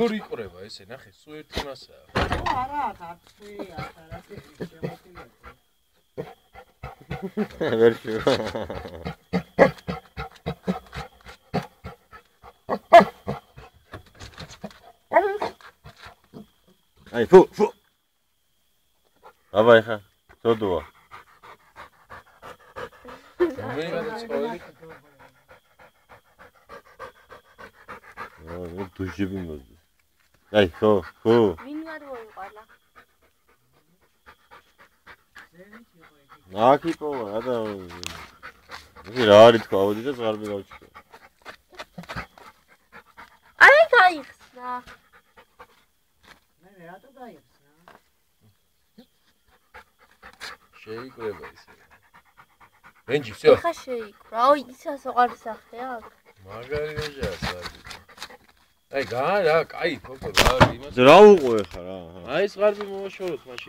როგორ იყრება ესე, ნახე, სულ ერთი მასაა. არა, ხარცხვია, არა, შემოწია. ვერში. აი, ფუ. აბა ეხა, წოდოა. მე გადაწყვეტი. დუჟები მოდი. აი, ხო. ვინ არ მოიყვანა? ნაკი პოვა და იგი რა არის თქვა, ავედი და ზღარბი გავჩქო. აი გაიხსნა. მე რატო გაიხსნა? შეიკრება ისე. ბენჯი, всё. ხა შეიკრა. აუ, ისა სოყარი სახეა. მაგარი რეჟაა საერთოდ. აი, რა, კაი, ფოტო, რა, იმას. რა უყო ეხა რა. აი, ზღარბი მოვაშოროთ მაშინ.